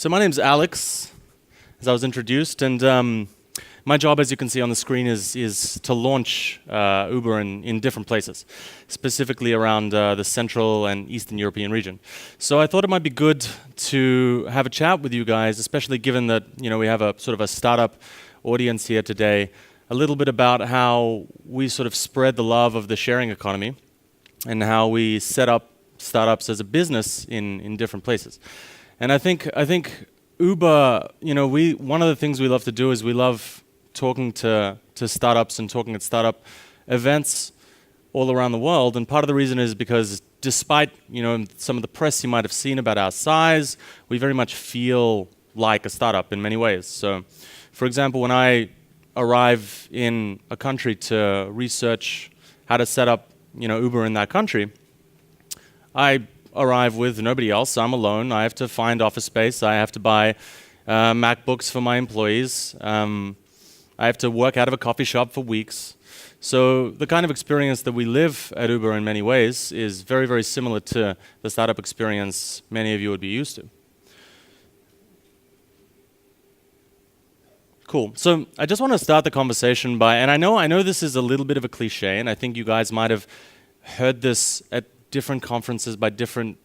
So my name's Alex, as I was introduced, and my job, as you can see on the screen, is to launch Uber in different places, specifically around the Central and Eastern European region. So I thought it might be good to have a chat with you guys, especially given that we have a sort of a startup audience here today, a little bit about how we sort of spread the love of the sharing economy and how we set up startups as a business in different places. And I think Uber, one of the things we love to do is we love talking to startups and talking at startup events all around the world. And part of the reason is because despite some of the press you might have seen about our size, we very much feel like a startup in many ways. So, for example, when I arrive in a country to research how to set up Uber in that country, I arrive with nobody else. I'm alone. I have to find office space. I have to buy MacBooks for my employees. I have to work out of a coffee shop for weeks. So the kind of experience that we live at Uber in many ways is very, very similar to the startup experience many of you would be used to. Cool. So I just want to start the conversation by, and I know this is a little bit of a cliche, and I think you guys might have heard this at different conferences by different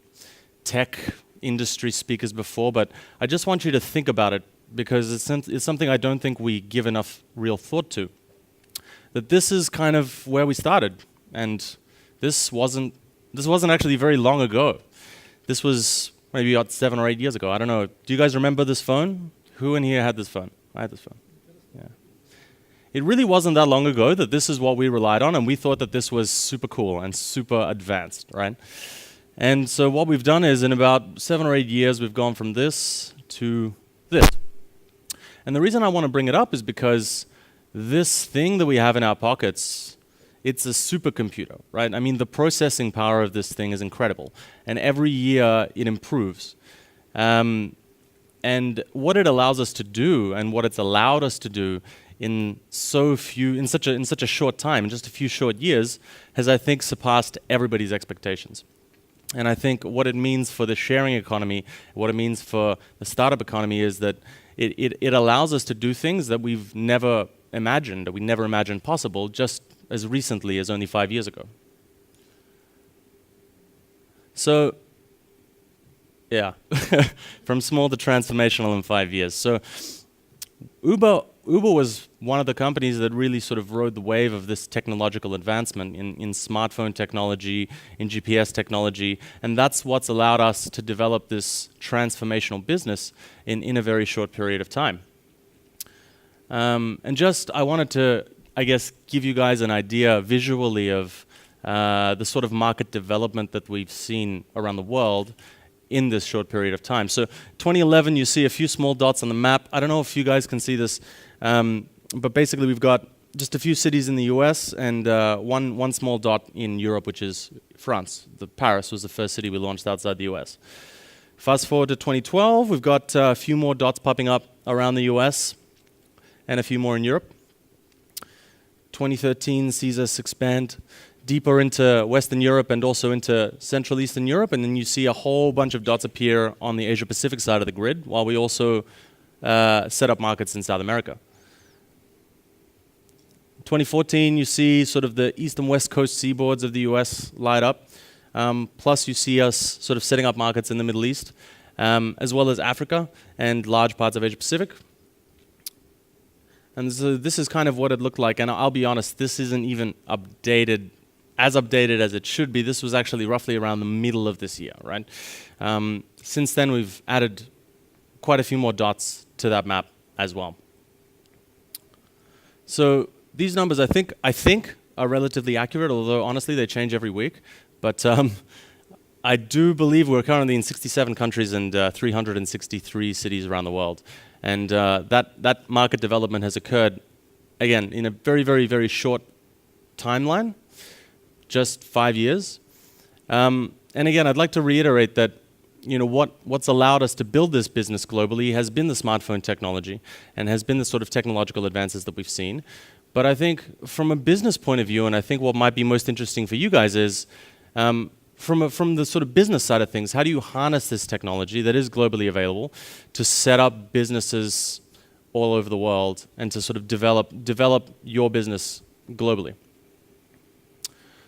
tech industry speakers before, but I just want you to think about it because it's something I don't think we give enough real thought to. That this is kind of where we started, and this wasn't actually very long ago. This was maybe about 7 or 8 years ago. I don't know. Do you guys remember this phone? Who in here had this phone? I had this phone. Yeah. It really wasn't that long ago that this is what we relied on, and we thought that this was super cool and super advanced, right? And so what we've done is in about 7 or 8 years, we've gone from this to this. And the reason I want to bring it up is because this thing that we have in our pockets, it's a supercomputer, right? I mean, the processing power of this thing is incredible. And every year it improves. And what it allows us to do and what it's allowed us to do in such a short time, in just a few short years, has, I think, surpassed everybody's expectations. And I think what it means for the sharing economy, what it means for the startup economy is that it allows us to do things that we've never imagined, that we never imagined possible, just as recently as only 5 years ago. So, yeah, from small to transformational in 5 years. So Uber was one of the companies that really sort of rode the wave of this technological advancement in smartphone technology, in GPS technology, and that's what's allowed us to develop this transformational business in a very short period of time. I wanted to, I guess, give you guys an idea visually of the sort of market development that we've seen around the world in this short period of time. So 2011, you see a few small dots on the map. I don't know if you guys can see this, but basically we've got just a few cities in the US and one small dot in Europe, which is France. Paris was the first city we launched outside the US. Fast forward to 2012, we've got a few more dots popping up around the US and a few more in Europe. 2013 sees us expand deeper into Western Europe and also into Central Eastern Europe, and then you see a whole bunch of dots appear on the Asia Pacific side of the grid, while we also set up markets in South America. 2014, you see sort of the east and west coast seaboards of the US light up, plus you see us sort of setting up markets in the Middle East, as well as Africa and large parts of Asia Pacific. And so this is kind of what it looked like, and I'll be honest, this isn't even updated as it should be. This was actually roughly around the middle of this year, right? Since then, we've added quite a few more dots to that map as well. So these numbers, I think, are relatively accurate, although honestly, they change every week. But I do believe we're currently in 67 countries and 363 cities around the world. And that market development has occurred, again, in a very, very, very short timeline. Just 5 years. And again, I'd like to reiterate that what's allowed us to build this business globally has been the smartphone technology and has been the sort of technological advances that we've seen. But I think from a business point of view, and I think what might be most interesting for you guys is from the sort of business side of things, how do you harness this technology that is globally available to set up businesses all over the world and to sort of develop your business globally?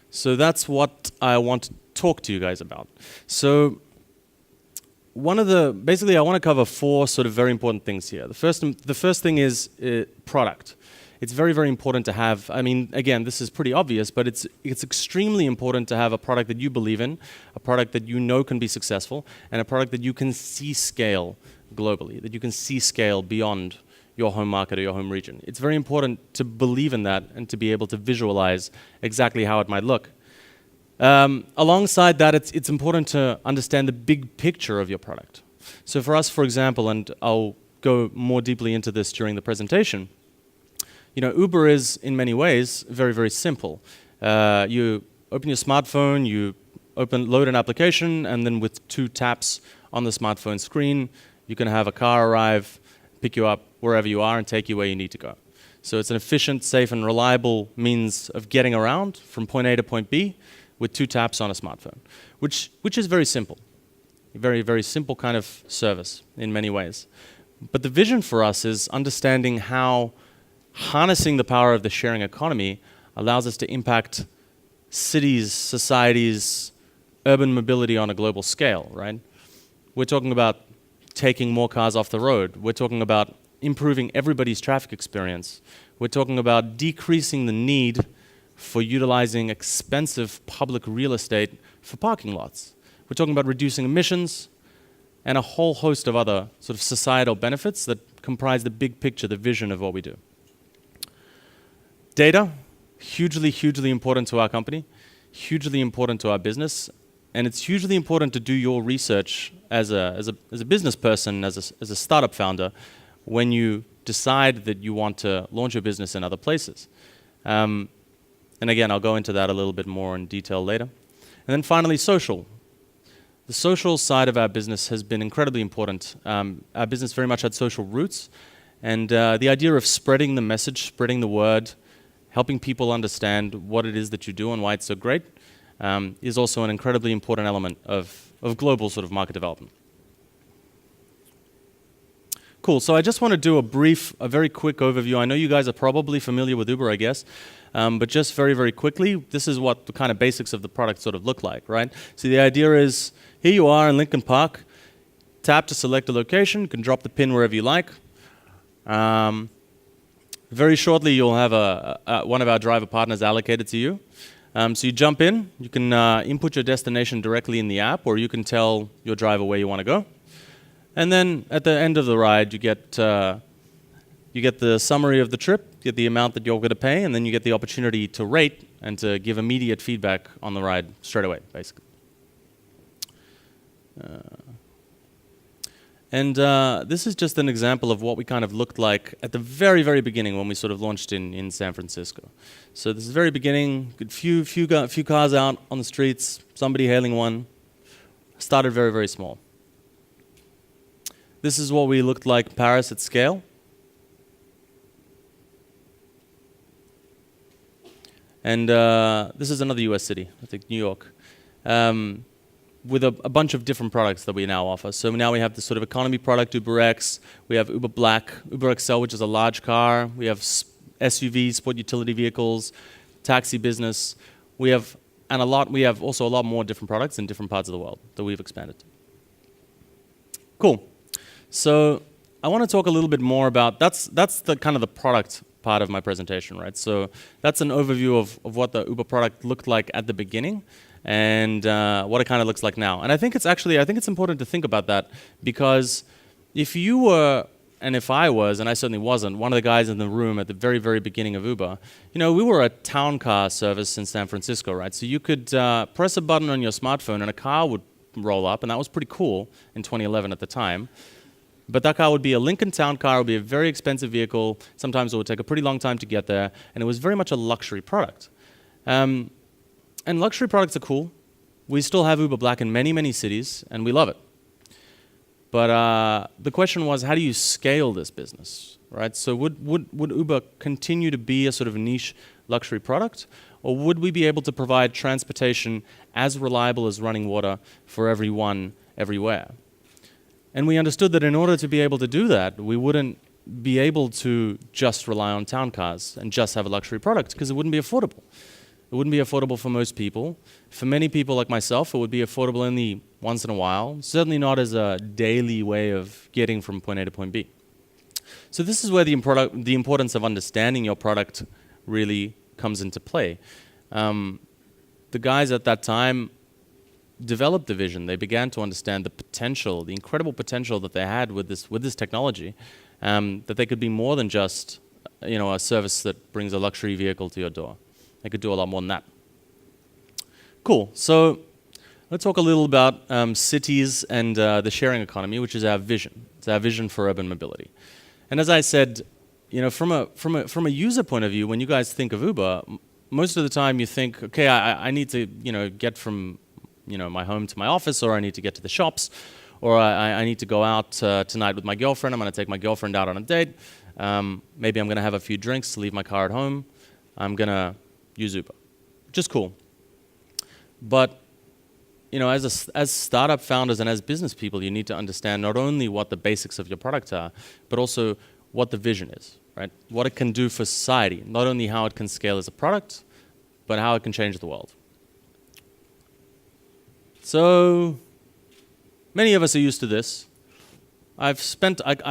So that's what I want to talk to you guys about. So basically I want to cover 4 sort of very important things here. The first thing is product. It's very, very important to have, I mean, again, this is pretty obvious, but it's extremely important to have a product that you believe in, a product that you know can be successful, and a product that you can see scale globally, that you can see scale beyond your home market or your home region. It's very important to believe in that and to be able to visualize exactly how it might look. Alongside that, it's important to understand the big picture of your product. So for us, for example, and I'll go more deeply into this during the presentation, Uber is, in many ways, very, very simple. You open your smartphone, you load an application, and then with 2 taps on the smartphone screen, you can have a car arrive, pick you up wherever you are, and take you where you need to go. So it's an efficient, safe, and reliable means of getting around from point A to point B with 2 taps on a smartphone, which is very simple. A very, very simple kind of service in many ways. But the vision for us is understanding how harnessing the power of the sharing economy allows us to impact cities, societies, urban mobility on a global scale, right? We're talking about taking more cars off the road. We're talking about improving everybody's traffic experience. We're talking about decreasing the need for utilizing expensive public real estate for parking lots. We're talking about reducing emissions and a whole host of other sort of societal benefits that comprise the big picture, the vision of what we do. Data, hugely, hugely important to our company, hugely important to our business, and it's hugely important to do your research as a business person, as a startup founder, when you decide that you want to launch your business in other places. And again, I'll go into that a little bit more in detail later. And then finally, social. The social side of our business has been incredibly important. Our business very much had social roots, and the idea of spreading the message, spreading the word, helping people understand what it is that you do and why it's so great, is also an incredibly important element of global sort of market development. Cool, so I just want to do a very quick overview. I know you guys are probably familiar with Uber, I guess, but just very, very quickly, this is what the kind of basics of the product sort of look like, right? So the idea is, here you are in Lincoln Park, tap to select a location, you can drop the pin wherever you like. Very shortly, you'll have one of our driver partners allocated to you. So you jump in, you can input your destination directly in the app, or you can tell your driver where you want to go. And then at the end of the ride, you get the summary of the trip, you get the amount that you're going to pay, and then you get the opportunity to rate and to give immediate feedback on the ride straight away, basically. This is just an example of what we kind of looked like at the very, very beginning when we sort of launched in San Francisco. So this is the very beginning, few cars out on the streets, somebody hailing one. Started very, very small. This is what we looked like in Paris at scale. And this is another US city, I think New York. With a bunch of different products that we now offer. So now we have the sort of economy product, UberX. We have Uber Black, Uber XL, which is a large car. We have SUVs, sport utility vehicles, taxi business. We have also a lot more different products in different parts of the world that we've expanded. Cool. So I want to talk a little bit more about, that's the kind of the product part of my presentation, right? So that's an overview of what the Uber product looked like at the beginning, and what it kind of looks like now. And I think it's important to think about that, because if you were, and if I was, and I certainly wasn't, one of the guys in the room at the very, very beginning of Uber, we were a town car service in San Francisco, right? So you could press a button on your smartphone and a car would roll up, and that was pretty cool in 2011 at the time. But that car would be a Lincoln Town car, it would be a very expensive vehicle, sometimes it would take a pretty long time to get there, and it was very much a luxury product. And luxury products are cool. We still have Uber Black in many, many cities, and we love it. But the question was, how do you scale this business, right? So would Uber continue to be a sort of niche luxury product, Or would we be able to provide transportation as reliable as running water for everyone, everywhere? And we understood that in order to be able to do that, we wouldn't be able to just rely on town cars and just have a luxury product, because it wouldn't be affordable. It wouldn't be affordable for most people. For many people like myself, it would be affordable only once in a while, certainly not as a daily way of getting from point A to point B. So this is where the importance of understanding your product really comes into play. The guys at that time developed the vision. They began to understand the potential, the incredible potential that they had with this technology, that they could be more than just a service that brings a luxury vehicle to your door. They could do a lot more than that. Cool. So let's talk a little about cities and the sharing economy, which is our vision. It's our vision for urban mobility. And as I said, from a user point of view, when you guys think of Uber, most of the time you think, okay, I need to get from my home to my office, or I need to get to the shops, or I need to go out tonight with my girlfriend. I'm going to take my girlfriend out on a date. Maybe I'm going to have a few drinks to leave my car at home. I'm going to use Uber, which is cool. But as startup founders and as business people, you need to understand not only what the basics of your product are, but also what the vision is, right? What it can do for society, not only how it can scale as a product, but how it can change the world. So many of us are used to this. I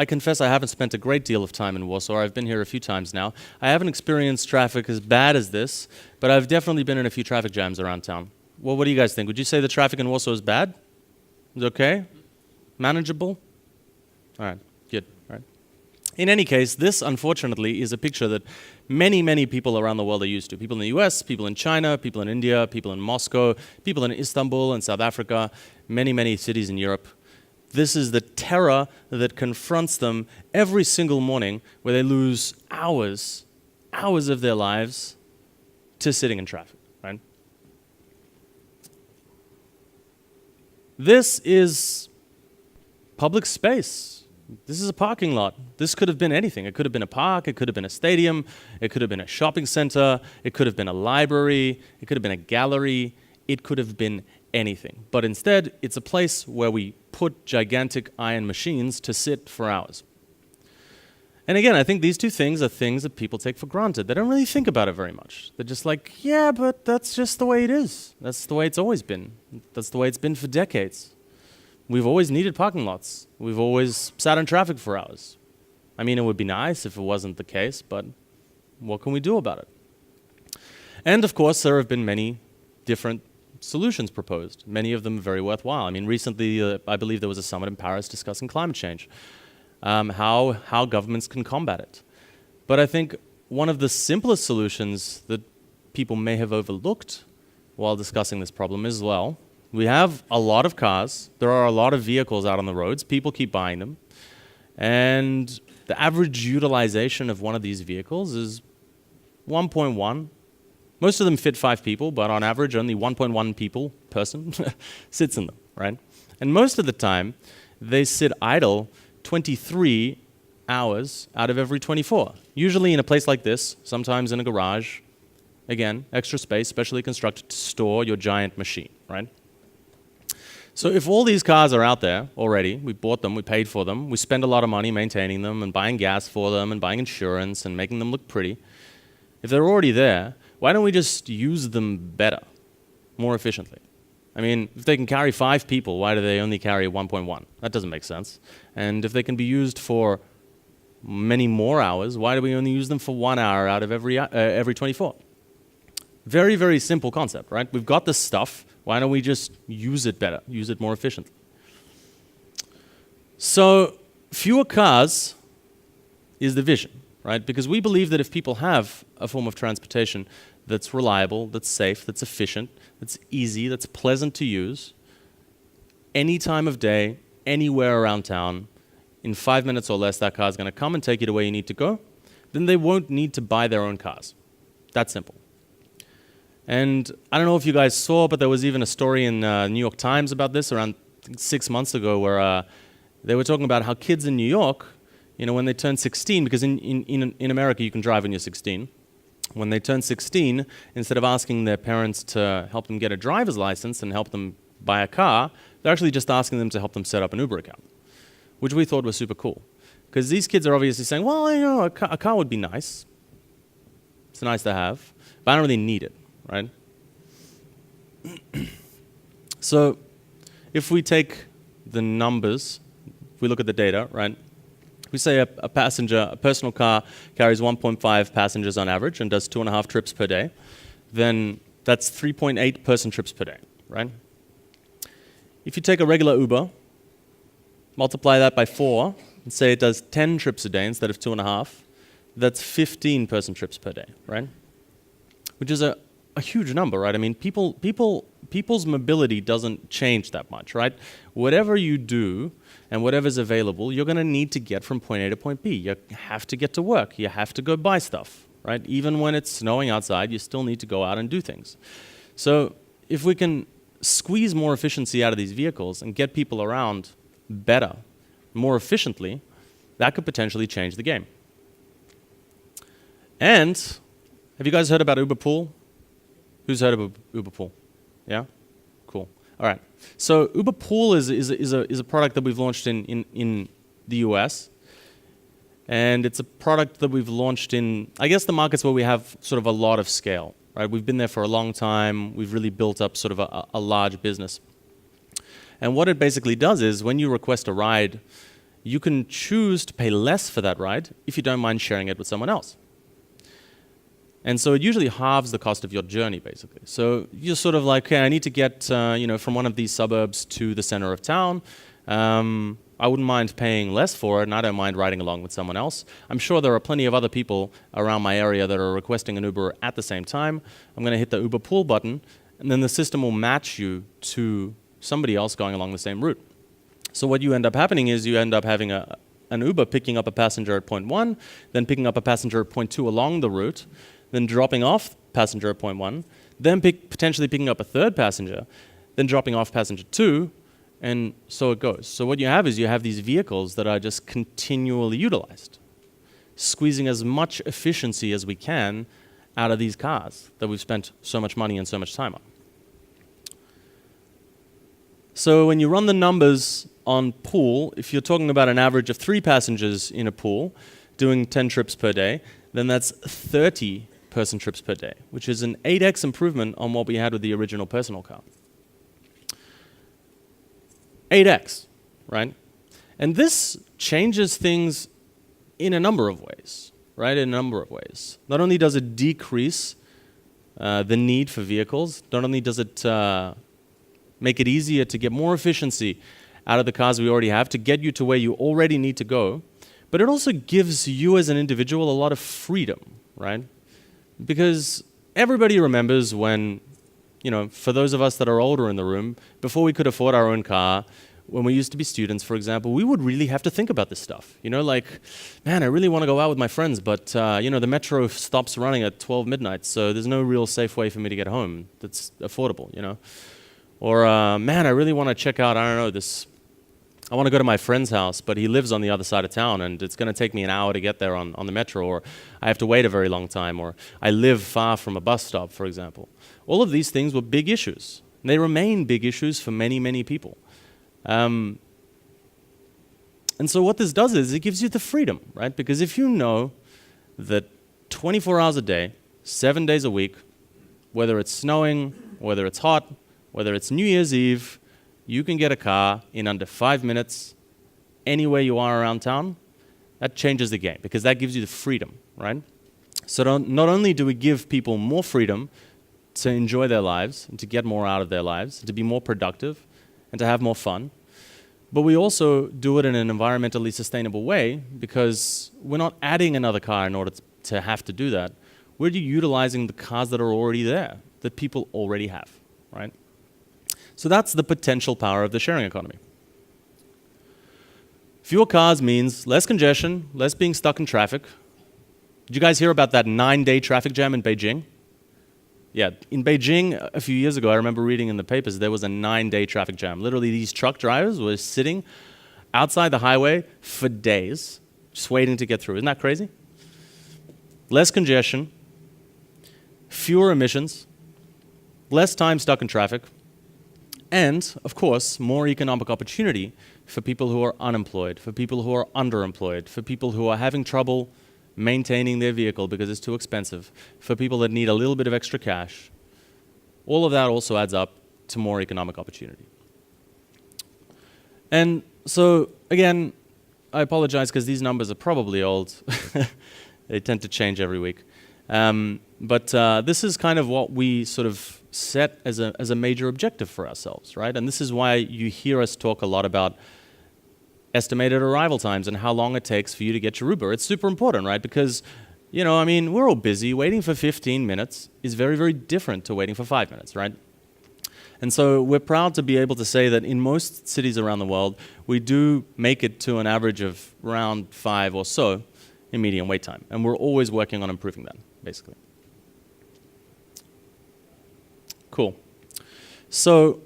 confess I haven't spent a great deal of time in Warsaw. I've been here a few times now. I haven't experienced traffic as bad as this, but I've definitely been in a few traffic jams around town. Well, what do you guys think? Would you say the traffic in Warsaw is bad? Is it okay? Manageable? All right, good. All right. In any case, this, unfortunately, is a picture that many, many people around the world are used to. People in the US, people in China, people in India, people in Moscow, people in Istanbul and South Africa, many, many cities in Europe. This is the terror that confronts them every single morning, where they lose hours of their lives to sitting in traffic, right? This is public space. This is a parking lot. This could have been anything. It could have been a park, it could have been a stadium, it could have been a shopping center, it could have been a library, it could have been a gallery, it could have been anything. But instead, it's a place where we put gigantic iron machines to sit for hours. And again, I think these two things are things that people take for granted. They don't really think about it very much. They're just like, yeah, but that's just the way it is. That's the way it's always been. That's the way it's been for decades. We've always needed parking lots. We've always sat in traffic for hours. I mean, it would be nice if it wasn't the case, but what can we do about it? And of course, there have been many different solutions proposed, many of them very worthwhile. I mean, recently, I believe there was a summit in Paris discussing climate change, how governments can combat it. But I think one of the simplest solutions that people may have overlooked while discussing this problem is, well, we have a lot of cars, there are a lot of vehicles out on the roads, people keep buying them, and the average utilization of one of these vehicles is 1.1. Most of them fit 5 people, but on average, only 1.1 person sits in them, right? And most of the time, they sit idle 23 hours out of every 24. Usually in a place like this, sometimes in a garage. Again, extra space, specially constructed to store your giant machine, right? So if all these cars are out there already, we bought them, we paid for them, we spend a lot of money maintaining them and buying gas for them and buying insurance and making them look pretty, if they're already there, why don't we just use them better, more efficiently? I mean, if they can carry 5 people, why do they only carry 1.1? That doesn't make sense. And if they can be used for many more hours, why do we only use them for 1 hour out of every 24? Very, very simple concept, right? We've got this stuff. Why don't we just use it better, use it more efficiently? So fewer cars is the vision, right? Because we believe that if people have a form of transportation that's reliable, that's safe, that's efficient, that's easy, that's pleasant to use, any time of day, anywhere around town, in 5 minutes or less, that car is going to come and take you to where you need to go, then they won't need to buy their own cars. That simple. And I don't know if you guys saw, but there was even a story in New York Times about this around 6 months ago, where they were talking about how kids in New York, when they turn 16, because in America you can drive when you're 16, when they turn 16, instead of asking their parents to help them get a driver's license and help them buy a car, they're actually just asking them to help them set up an Uber account, which we thought was super cool. Because these kids are obviously saying, well, you know, a car would be nice. It's nice to have, but I don't really need it, right? So if we take the numbers, if we look at the data, right? We say a personal car carries 1.5 passengers on average and does 2.5 trips per day, then that's 3.8 person trips per day, right? If you take a regular Uber, multiply that by 4, and say it does 10 trips a day instead of 2.5, that's 15 person trips per day, right? Which is a huge number, right? I mean, people's mobility doesn't change that much, right? Whatever you do and whatever's available, you're going to need to get from point A to point B. You have to get to work. You have to go buy stuff, right? Even when it's snowing outside, you still need to go out and do things. So if we can squeeze more efficiency out of these vehicles and get people around better, more efficiently, that could potentially change the game. And have you guys heard about Uber Pool? Who's heard of Uber Pool? Yeah? Cool. All right. So Uber Pool is a product that we've launched in the US. And it's a product that we've launched in, I guess, the markets where we have sort of a lot of scale, right? We've been there for a long time. We've really built up sort of a large business. And what it basically does is when you request a ride, you can choose to pay less for that ride if you don't mind sharing it with someone else. And so it usually halves the cost of your journey, basically. So you're sort of like, okay, I need to get from one of these suburbs to the center of town. I wouldn't mind paying less for it, and I don't mind riding along with someone else. I'm sure there are plenty of other people around my area that are requesting an Uber at the same time. I'm going to hit the Uber Pool button, and then the system will match you to somebody else going along the same route. So what you end up happening is you end up having an Uber picking up a passenger at point 1, then picking up a passenger at point 2 along the route, then dropping off passenger at point 1, then potentially picking up a third passenger, then dropping off passenger 2, and so it goes. So what you have is you have these vehicles that are just continually utilized, squeezing as much efficiency as we can out of these cars that we've spent so much money and so much time on. So when you run the numbers on Pool, if you're talking about an average of 3 passengers in a pool doing 10 trips per day, then that's 30 person trips per day, which is an 8x improvement on what we had with the original personal car. 8x, right? And this changes things in a number of ways, right? In a number of ways. Not only does it decrease the need for vehicles, not only does it make it easier to get more efficiency out of the cars we already have to get you to where you already need to go, but it also gives you as an individual a lot of freedom, right? Because everybody remembers when, for those of us that are older in the room, before we could afford our own car, when we used to be students, for example, we would really have to think about this stuff. Like, man, I really want to go out with my friends, but, the metro stops running at 12 midnight, so there's no real safe way for me to get home that's affordable, Or, man, I really want to check out, I want to go to my friend's house, but he lives on the other side of town, and it's going to take me an hour to get there on the metro, or I have to wait a very long time, or I live far from a bus stop, for example. All of these things were big issues. And they remain big issues for many, many people. And so what this does is it gives you the freedom, right? Because if you know that 24 hours a day, 7 days a week, whether it's snowing, whether it's hot, whether it's New Year's Eve, you can get a car in under 5 minutes anywhere you are around town, that changes the game because that gives you the freedom, right? So not only do we give people more freedom to enjoy their lives and to get more out of their lives, to be more productive and to have more fun, but we also do it in an environmentally sustainable way because we're not adding another car in order to have to do that. We're utilizing the cars that are already there, that people already have, right? So that's the potential power of the sharing economy. Fewer cars means less congestion, less being stuck in traffic. Did you guys hear about that 9-day traffic jam in Beijing? Yeah, in Beijing a few years ago, I remember reading in the papers, there was a 9-day traffic jam. Literally, these truck drivers were sitting outside the highway for days, just waiting to get through. Isn't that crazy? Less congestion, fewer emissions, less time stuck in traffic, and, of course, more economic opportunity for people who are unemployed, for people who are underemployed, for people who are having trouble maintaining their vehicle because it's too expensive, for people that need a little bit of extra cash. All of that also adds up to more economic opportunity. And so, again, I apologize because these numbers are probably old. They tend to change every week. But this is kind of what we sort of set as a major objective for ourselves, right? And this is why you hear us talk a lot about estimated arrival times and how long it takes for you to get your Uber. It's super important, right? Because, you know, I mean, we're all busy. Waiting for 15 minutes is very, very different to waiting for 5 minutes, right? And so we're proud to be able to say that in most cities around the world, we do make it to an average of around 5 or so in median wait time. And we're always working on improving that, basically. Cool. So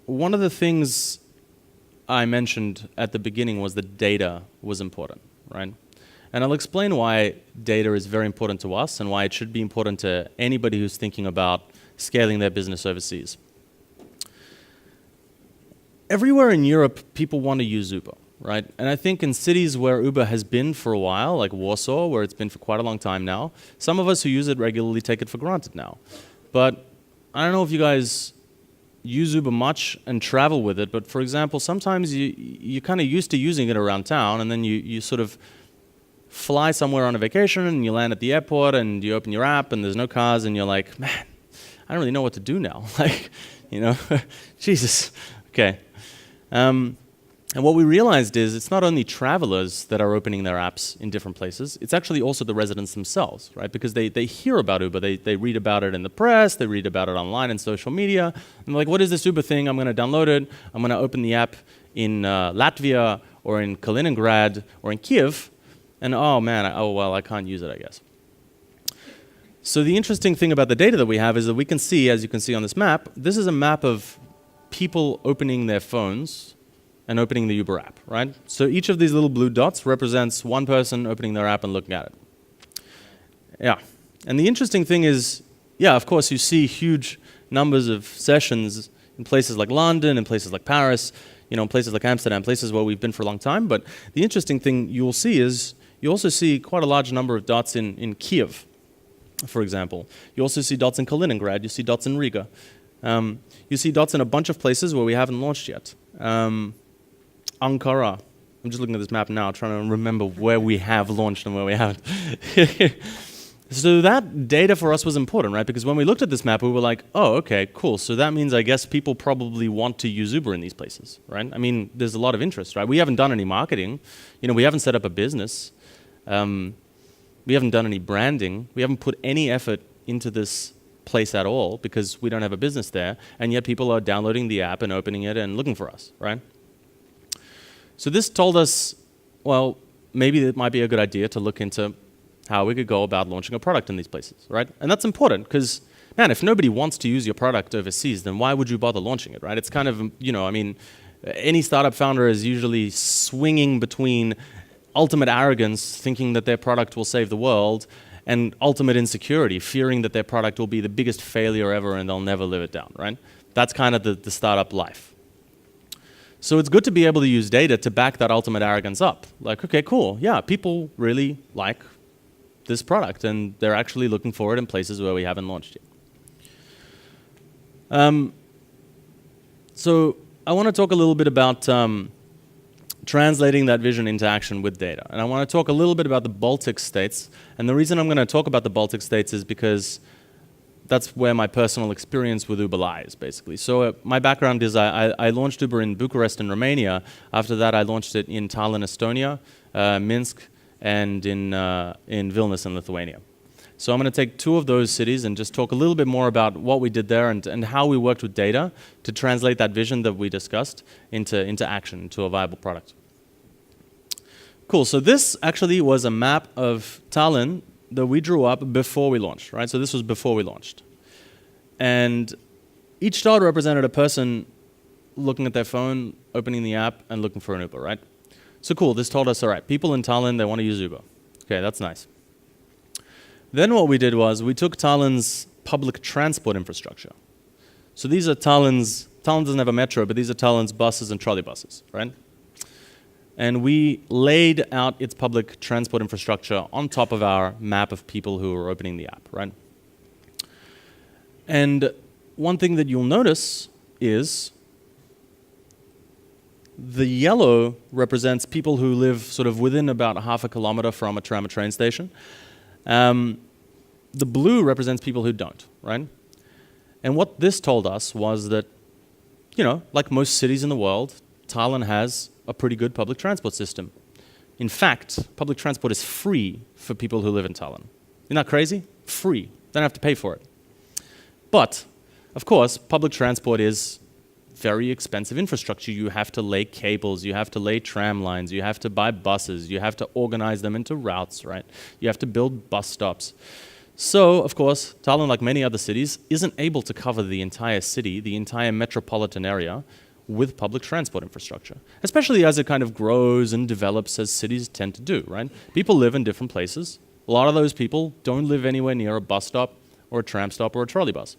one of the things I mentioned at the beginning was that data was important, right? And I'll explain why data is very important to us and why it should be important to anybody who's thinking about scaling their business overseas. Everywhere in Europe, people want to use Uber, right? And I think in cities where Uber has been for a while, like Warsaw, where it's been for quite a long time now, some of us who use it regularly take it for granted now. But I don't know if you guys use Uber much and travel with it, but for example, sometimes you're kind of used to using it around town, and then you sort of fly somewhere on a vacation, and you land at the airport, and you open your app, and there's no cars, and you're like, man, I don't really know what to do now. Like, you know, Jesus. Okay. And what we realized is it's not only travelers that are opening their apps in different places, it's actually also the residents themselves, right? Because they hear about Uber, they read about it in the press, they read about it online and social media, and they're like, what is this Uber thing? I'm going to download it, I'm going to open the app in Latvia or in Kaliningrad or in Kiev, and oh man, I can't use it, I guess. So the interesting thing about the data that we have is that we can see, as you can see on this map, this is a map of people opening their phones and opening the Uber app, right? So each of these little blue dots represents one person opening their app and looking at it. Yeah, and the interesting thing is, yeah, of course you see huge numbers of sessions in places like London, in places like Paris, you know, places like Amsterdam, places where we've been for a long time, but the interesting thing you'll see is you also see quite a large number of dots in Kiev, for example. You also see dots in Kaliningrad, you see dots in Riga. You see dots in a bunch of places where we haven't launched yet. Ankara. I'm just looking at this map now, trying to remember where we have launched and where we haven't. So that data for us was important, right? Because when we looked at this map, we were like, oh, okay, cool. So that means I guess people probably want to use Uber in these places, right? I mean, there's a lot of interest, right? We haven't done any marketing. You know, we haven't set up a business. We haven't done any branding. We haven't put any effort into this place at all because we don't have a business there. And yet people are downloading the app and opening it and looking for us, right? So this told us, well, maybe it might be a good idea to look into how we could go about launching a product in these places, right? And that's important because, man, if nobody wants to use your product overseas, then why would you bother launching it, right? It's kind of, you know, I mean, any startup founder is usually swinging between ultimate arrogance, thinking that their product will save the world, and ultimate insecurity, fearing that their product will be the biggest failure ever and they'll never live it down, right? That's kind of the startup life. So it's good to be able to use data to back that ultimate arrogance up. Like, okay, cool, yeah, people really like this product and they're actually looking for it in places where we haven't launched yet. So I want to talk a little bit about translating that vision into action with data. And I want to talk a little bit about the Baltic states. And the reason I'm going to talk about the Baltic states is because that's where my personal experience with Uber lies, basically. So my background is I launched Uber in Bucharest in Romania. After that, I launched it in Tallinn, Estonia, Minsk, and in Vilnius in Lithuania. So I'm going to take two of those cities and just talk a little bit more about what we did there and how we worked with data to translate that vision that we discussed into action, into a viable product. Cool, so this actually was a map of Tallinn that we drew up before we launched, right? So this was before we launched. And each dot represented a person looking at their phone, opening the app, and looking for an Uber, right? So cool, this told us, all right, people in Tallinn, they want to use Uber. Okay, that's nice. Then what we did was we took Tallinn's public transport infrastructure. So these are Tallinn doesn't have a metro, but these are Tallinn's buses and trolleybuses, right? And we laid out its public transport infrastructure on top of our map of people who are opening the app, right? And one thing that you'll notice is the yellow represents people who live sort of within about half a kilometer from a tram or train station. The blue represents people who don't, right? And what this told us was that, like most cities in the world, Tallinn has a pretty good public transport system. In fact, public transport is free for people who live in Tallinn. Isn't that crazy? Free. Don't have to pay for it. But, of course, public transport is very expensive infrastructure. You have to lay cables, you have to lay tram lines, you have to buy buses, you have to organize them into routes, right? You have to build bus stops. So, of course, Tallinn, like many other cities, isn't able to cover the entire city, the entire metropolitan area, with public transport infrastructure, especially as it kind of grows and develops as cities tend to do, right? People live in different places. A lot of those people don't live anywhere near a bus stop or a tram stop or a trolley bus.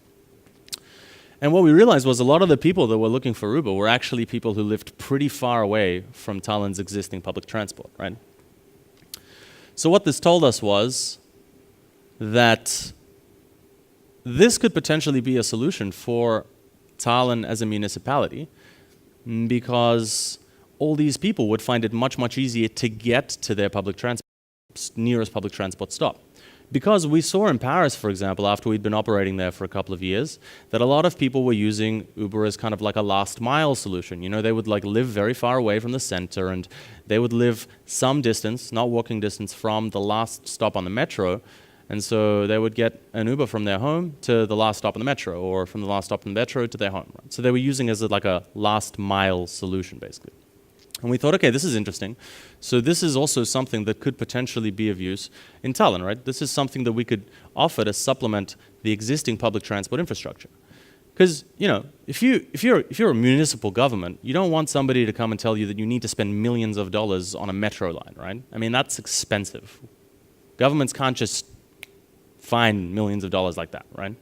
And what we realized was a lot of the people that were looking for Uber were actually people who lived pretty far away from Tallinn's existing public transport, right? So what this told us was that this could potentially be a solution for Tallinn as a municipality, because all these people would find it much, much easier to get to their nearest public transport stop. Because we saw in Paris, for example, after we'd been operating there for a couple of years, that a lot of people were using Uber as kind of like a last mile solution. They would like live very far away from the center, and they would live some distance, not walking distance, from the last stop on the metro. And so they would get an Uber from their home to the last stop on the metro, or from the last stop on the metro to their home. Right? So they were using it as like a last mile solution, basically. And we thought, okay, this is interesting. So this is also something that could potentially be of use in Tallinn, right? This is something that we could offer to supplement the existing public transport infrastructure. Because, if you're a municipal government, you don't want somebody to come and tell you that you need to spend millions of dollars on a metro line, right? I mean, that's expensive. Governments can't just find millions of dollars like that, right?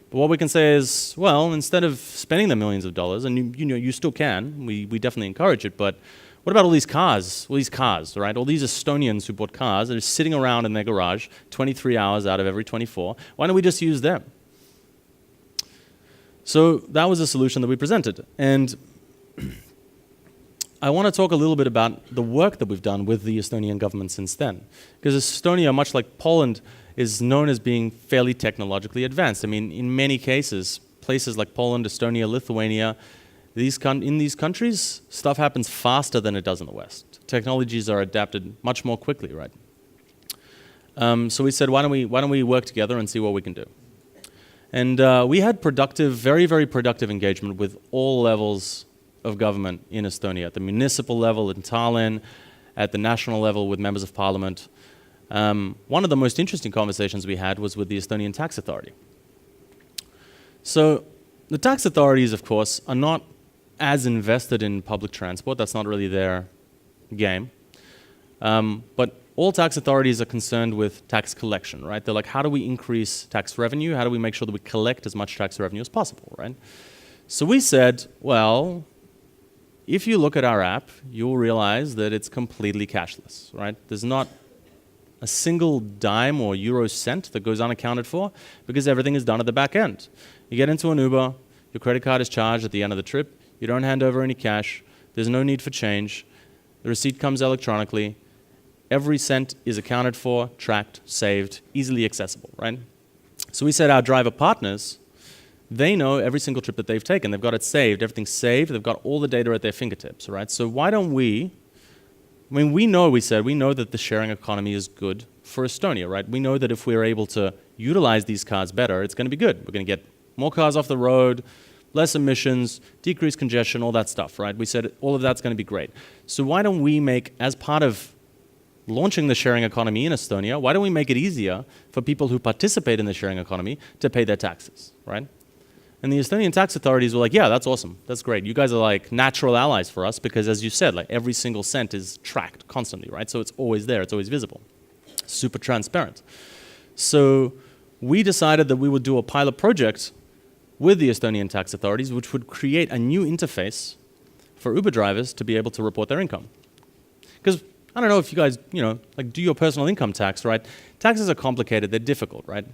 But what we can say is, well, instead of spending the millions of dollars, and you still can, we definitely encourage it, but what about all these cars? All these cars, right? All these Estonians who bought cars that are sitting around in their garage 23 hours out of every 24. Why don't we just use them? So that was a solution that we presented. And I want to talk a little bit about the work that we've done with the Estonian government since then. Because Estonia, much like Poland, is known as being fairly technologically advanced. I mean, in many cases, places like Poland, Estonia, Lithuania, in these countries, stuff happens faster than it does in the West. Technologies are adapted much more quickly, right? So we said, why don't we work together and see what we can do? And we had very, very productive engagement with all levels of government in Estonia, at the municipal level in Tallinn, at the national level with members of parliament. One of the most interesting conversations we had was with the Estonian Tax Authority. So the tax authorities, of course, are not as invested in public transport. That's not really their game. But all tax authorities are concerned with tax collection, right? They're like, how do we increase tax revenue? How do we make sure that we collect as much tax revenue as possible, right? So we said, well, if you look at our app, you'll realize that it's completely cashless, right? There's not a single dime or euro cent that goes unaccounted for, because everything is done at the back end. You get into an Uber, your credit card is charged at the end of the trip, you don't hand over any cash, there's no need for change, the receipt comes electronically, every cent is accounted for, tracked, saved, easily accessible, right? So we said our driver partners, they know every single trip that they've taken, they've got it saved, everything's saved, they've got all the data at their fingertips, right? So why don't we know that the sharing economy is good for Estonia, right? We know that if we're able to utilize these cars better, it's going to be good. We're going to get more cars off the road, less emissions, decrease congestion, all that stuff, right? We said all of that's going to be great. So why don't we make, as part of launching the sharing economy in Estonia, why don't we make it easier for people who participate in the sharing economy to pay their taxes, right? And the Estonian tax authorities were like, yeah, that's awesome. That's great. You guys are like natural allies for us because, as you said, like every single cent is tracked constantly, right? So it's always there. It's always visible. Super transparent. So we decided that we would do a pilot project with the Estonian tax authorities, which would create a new interface for Uber drivers to be able to report their income. Because I don't know if you guys, like do your personal income tax, right? Taxes are complicated, they're difficult, right?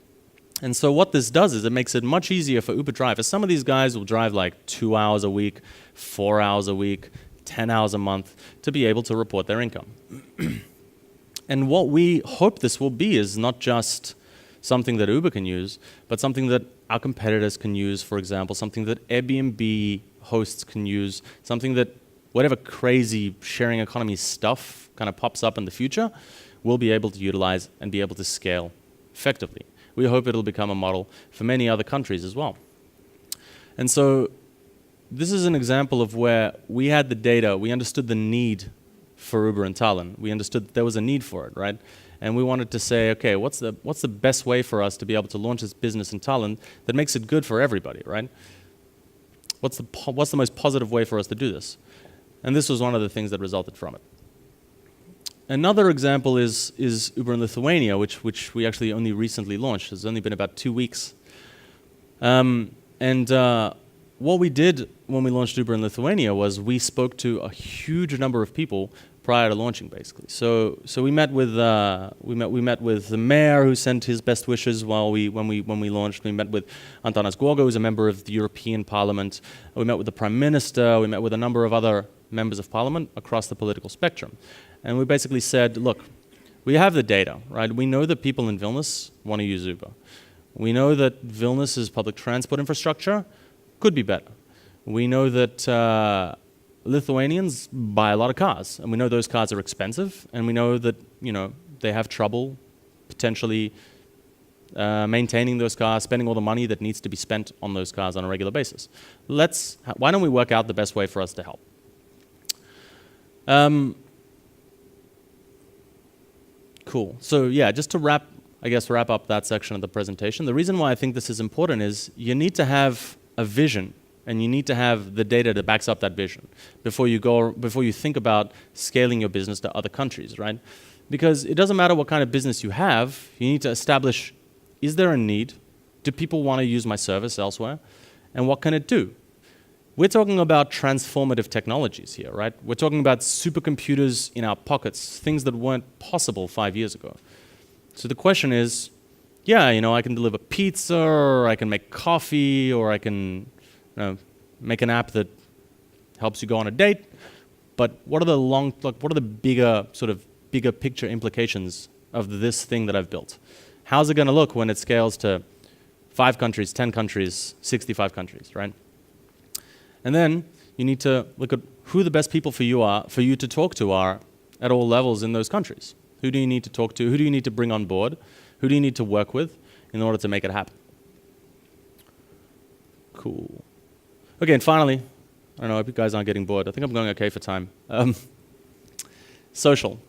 And so what this does is it makes it much easier for Uber drivers. Some of these guys will drive like 2 hours a week, 4 hours a week, 10 hours a month to be able to report their income. And what we hope this will be is not just something that Uber can use, but something that our competitors can use, for example, something that Airbnb hosts can use, something that whatever crazy sharing economy stuff kind of pops up in the future, we'll be able to utilize and be able to scale effectively. We hope it'll become a model for many other countries as well. And so this is an example of where we had the data, we understood the need for Uber in Tallinn. We understood that there was a need for it, right? And we wanted to say, okay, what's the best way for us to be able to launch this business in Tallinn that makes it good for everybody, right? What's the most positive way for us to do this? And this was one of the things that resulted from it. Another example is Uber in Lithuania, which we actually only recently launched. It's only been about 2 weeks. What we did when we launched Uber in Lithuania was we spoke to a huge number of people prior to launching, basically. So we met with the mayor, who sent his best wishes when we launched. We met with Antanas Goga, who's a member of the European Parliament. We met with the Prime Minister. We met with a number of other members of Parliament across the political spectrum. And we basically said, look, we have the data, right? We know that people in Vilnius want to use Uber. We know that Vilnius's public transport infrastructure could be better. We know that Lithuanians buy a lot of cars, and we know those cars are expensive, and we know that they have trouble potentially maintaining those cars, spending all the money that needs to be spent on those cars on a regular basis. Why don't we work out the best way for us to help? Cool. So yeah, just to wrap up that section of the presentation, the reason why I think this is important is you need to have a vision, and you need to have the data that backs up that vision before you think about scaling your business to other countries, right? Because it doesn't matter what kind of business you have, you need to establish, is there a need? Do people want to use my service elsewhere? And what can it do? We're talking about transformative technologies here, right? We're talking about supercomputers in our pockets, things that weren't possible 5 years ago. So the question is, yeah, I can deliver pizza, or I can make coffee, or I can make an app that helps you go on a date. But what are the bigger picture implications of this thing that I've built? How's it going to look when it scales to 5 countries, 10 countries, 65 countries, right? And then you need to look at who the best people for you to talk to are at all levels in those countries. Who do you need to talk to? Who do you need to bring on board? Who do you need to work with in order to make it happen? Cool. Okay, and finally, I don't know, I hope you guys aren't getting bored. I think I'm going okay for time. Social.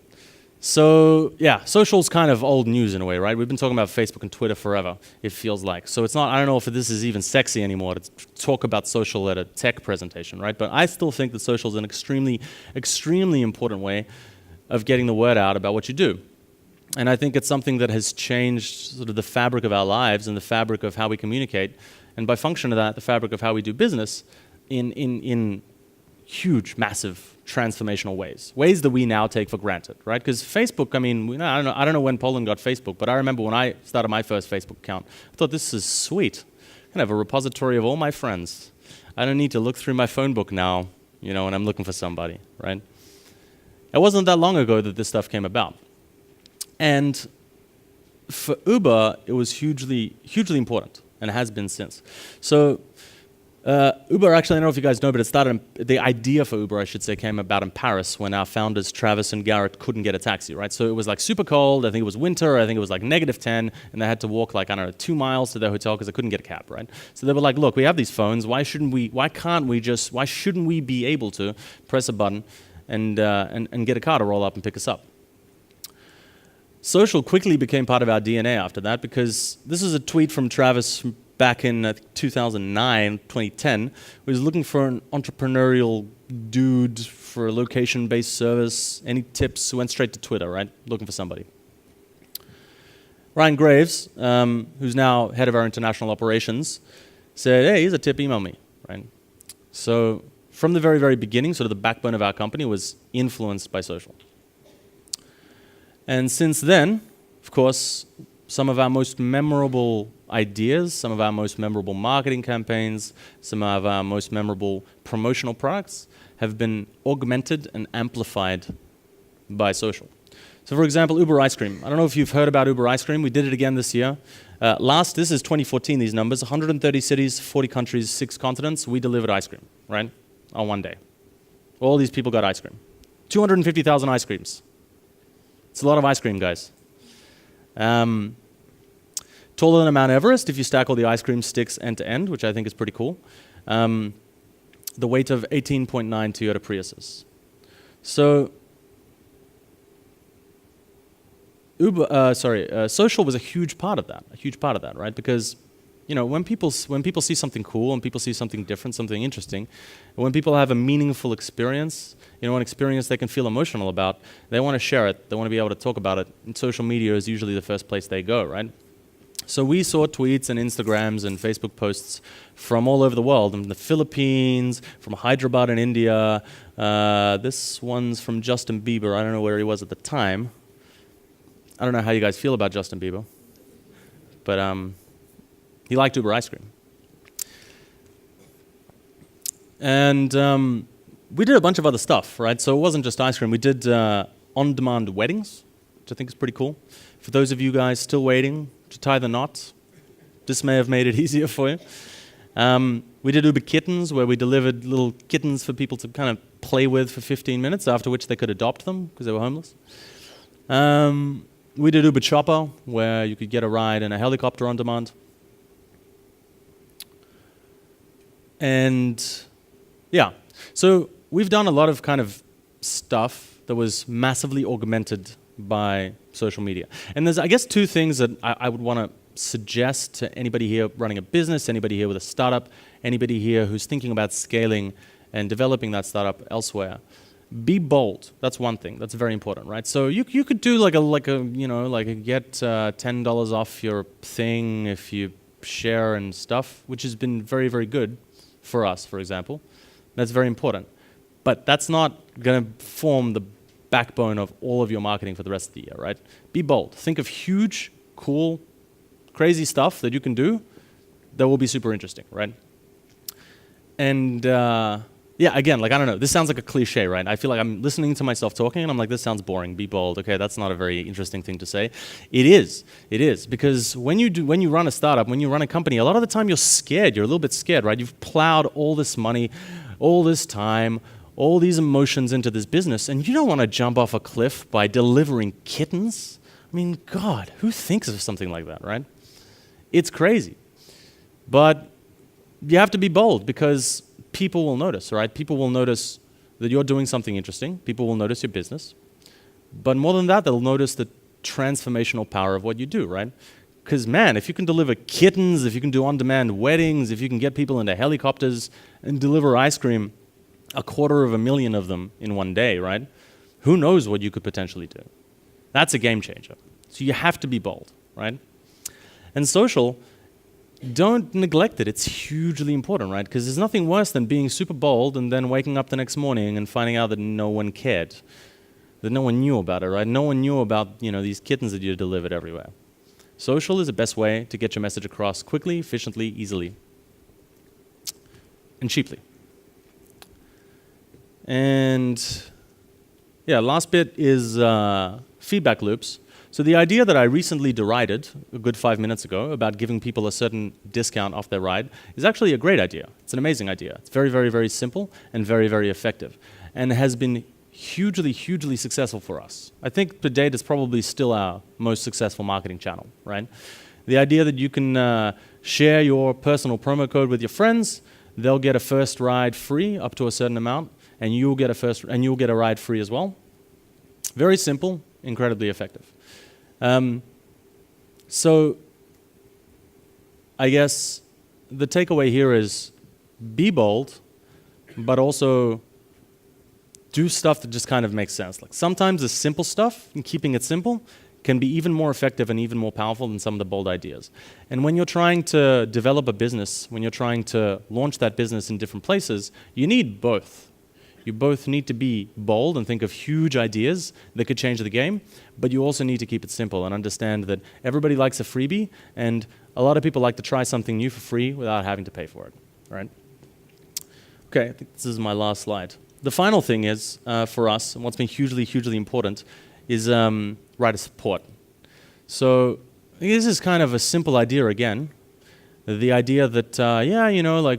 So yeah, social's kind of old news in a way, right? We've been talking about Facebook and Twitter forever, it feels like. So it's not, I don't know if this is even sexy anymore to talk about social at a tech presentation, right? But I still think that social is an extremely, extremely important way of getting the word out about what you do. And I think it's something that has changed sort of the fabric of our lives and the fabric of how we communicate. And by function of that, the fabric of how we do business in huge, massive, transformational ways that we now take for granted, right? Because Facebook, I don't know when Poland got Facebook, but I remember when I started my first Facebook account, I thought, this is sweet. I can have a repository of all my friends. I don't need to look through my phone book now, when I'm looking for somebody, right? It wasn't that long ago that this stuff came about. And for Uber, it was hugely, hugely important, and it has been since. So Uber, actually, I don't know if you guys know, but the idea for Uber, I should say, came about in Paris when our founders, Travis and Garrett, couldn't get a taxi, right? So it was like super cold, I think it was winter, I think it was like -10, and they had to walk 2 miles to their hotel because they couldn't get a cab, right? So they were like, look, we have these phones, why shouldn't we be able to press a button and get a car to roll up and pick us up? Social quickly became part of our DNA after that, because this is a tweet from Travis back in 2009, 2010. He was looking for an entrepreneurial dude for a location-based service. Any tips? Went straight to Twitter, right? Looking for somebody. Ryan Graves, who's now head of our international operations, said, hey, here's a tip, email me, right? So from the very, very beginning, sort of the backbone of our company was influenced by social. And since then, of course, some of our most memorable ideas, some of our most memorable marketing campaigns, some of our most memorable promotional products have been augmented and amplified by social. So for example, Uber Ice Cream. I don't know if you've heard about Uber Ice Cream. We did it again this year. This is 2014, these numbers, 130 cities, 40 countries, 6 continents, we delivered ice cream, right, on one day. All these people got ice cream. 250,000 ice creams. It's a lot of ice cream, guys. Taller than Mount Everest if you stack all the ice cream sticks end to end, which I think is pretty cool. The weight of 18.9 Toyota Priuses. So social was a huge part of that, right? Because, you know, when people see something cool, when people see something different, something interesting, when people have a meaningful experience, you know, an experience they can feel emotional about, they want to share it, they want to be able to talk about it, and social media is usually the first place they go, right? So we saw tweets and Instagrams and Facebook posts from all over the world, from the Philippines, from Hyderabad in India. This one's from Justin Bieber. I don't know where he was at the time. I don't know how you guys feel about Justin Bieber, but he liked Uber Ice Cream. And we did a bunch of other stuff, right? So it wasn't just ice cream. We did on-demand weddings, which I think is pretty cool. For those of you guys still waiting to tie the knot, this may have made it easier for you. We did Uber Kittens, where we delivered little kittens for people to kind of play with for 15 minutes, after which they could adopt them because they were homeless. We did Uber Chopper, where you could get a ride in a helicopter on demand. And yeah, so we've done a lot of kind of stuff that was massively augmented by social media. And there's, I guess, 2 things that I would want to suggest to anybody here running a business, anybody here with a startup, anybody here who's thinking about scaling and developing that startup elsewhere. Be bold. That's one thing. That's very important, right? So you could do like a get $10 off your thing if you share and stuff, which has been very, very good for us, for example. That's very important. But that's not going to form the backbone of all of your marketing for the rest of the year, right? Be bold. Think of huge, cool, crazy stuff that you can do that will be super interesting, right? And yeah, again, like, I don't know, this sounds like a cliche, right? I feel like I'm listening to myself talking and I'm like, this sounds boring, be bold. Okay, that's not a very interesting thing to say. It is, because when you run a startup, when you run a company, a lot of the time you're scared, you're a little bit scared, right? You've plowed all this money, all this time, all these emotions into this business, and you don't want to jump off a cliff by delivering kittens. I mean, God, who thinks of something like that, right? It's crazy. But you have to be bold because people will notice, right? People will notice that you're doing something interesting. People will notice your business. But more than that, they'll notice the transformational power of what you do, right? Because, man, if you can deliver kittens, if you can do on-demand weddings, if you can get people into helicopters and deliver ice cream, 250,000 of them in one day, right? Who knows what you could potentially do? That's a game changer. So you have to be bold, right? And social, don't neglect it. It's hugely important, right? Because there's nothing worse than being super bold and then waking up the next morning and finding out that no one cared, that no one knew about it, right? No one knew about, you know, these kittens that you delivered everywhere. Social is the best way to get your message across quickly, efficiently, easily, and cheaply. And yeah, last bit is feedback loops. So the idea that I recently derided a good 5 minutes ago about giving people a certain discount off their ride is actually a great idea. It's an amazing idea. It's very, very, very simple and very, very effective, and has been hugely, hugely successful for us. I think to date it's probably still our most successful marketing channel, right? The idea that you can share your personal promo code with your friends, they'll get a first ride free up to a certain amount, and you'll get a ride free as well. Very simple, incredibly effective. So I guess the takeaway here is be bold, but also do stuff that just kind of makes sense. Like sometimes the simple stuff and keeping it simple can be even more effective and even more powerful than some of the bold ideas. And when you're trying to develop a business, when you're trying to launch that business in different places, you need both. You both need to be bold and think of huge ideas that could change the game, but you also need to keep it simple and understand that everybody likes a freebie, and a lot of people like to try something new for free without having to pay for it, right? Okay, I think this is my last slide. The final thing is, for us, and what's been hugely, hugely important, is writer support. So this is kind of a simple idea again. The idea that,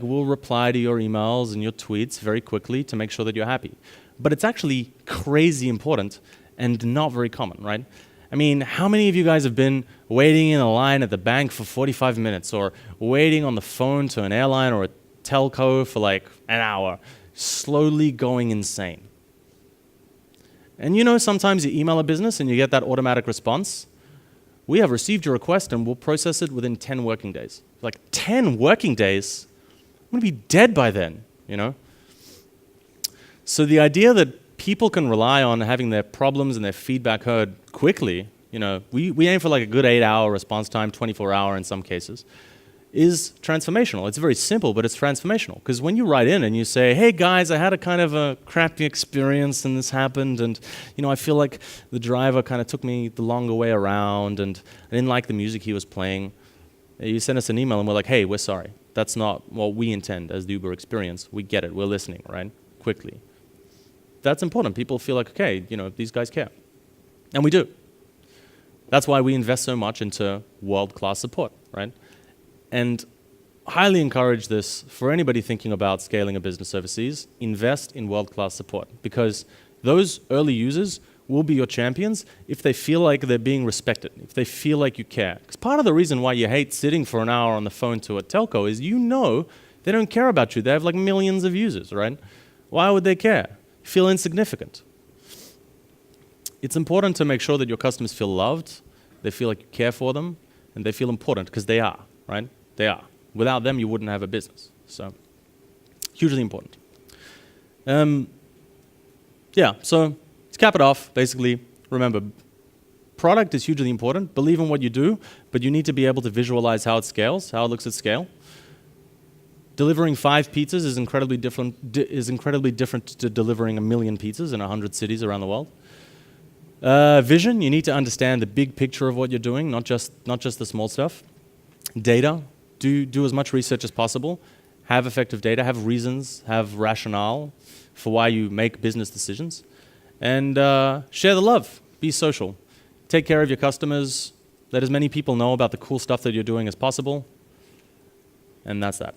we'll reply to your emails and your tweets very quickly to make sure that you're happy. But it's actually crazy important and not very common, right? I mean, how many of you guys have been waiting in a line at the bank for 45 minutes or waiting on the phone to an airline or a telco for like an hour, slowly going insane? And sometimes you email a business and you get that automatic response. We have received your request and we'll process it within 10 working days. Like 10 working days? I'm going to be dead by then, So the idea that people can rely on having their problems and their feedback heard quickly, we aim for like a good 8-hour response time, 24-hour in some cases, is transformational. It's very simple, but it's transformational. Because when you write in and you say, hey guys, I had a kind of a crappy experience and this happened, and I feel like the driver kind of took me the longer way around and I didn't like the music he was playing. You send us an email and we're like, hey, we're sorry. That's not what we intend as the Uber experience. We get it. We're listening, right? Quickly. That's important. People feel like, okay, these guys care. And we do. That's why we invest so much into world-class support, right? And highly encourage this for anybody thinking about scaling a business overseas. Invest in world-class support, because those early users will be your champions if they feel like they're being respected, if they feel like you care. Because part of the reason why you hate sitting for an hour on the phone to a telco is they don't care about you. They have like millions of users, right? Why would they care? Feel insignificant. It's important to make sure that your customers feel loved, they feel like you care for them, and they feel important, because they are, right? They are. Without them, you wouldn't have a business. So, hugely important. So to cap it off, basically, remember, product is hugely important. Believe in what you do, but you need to be able to visualize how it scales, how it looks at scale. Delivering 5 pizzas is incredibly different to delivering 1 million pizzas in 100 cities around the world. Vision, you need to understand the big picture of what you're doing, not just the small stuff. Data, do as much research as possible. Have effective data, have reasons, have rationale for why you make business decisions. And share the love, be social. Take care of your customers, let as many people know about the cool stuff that you're doing as possible. And that's that.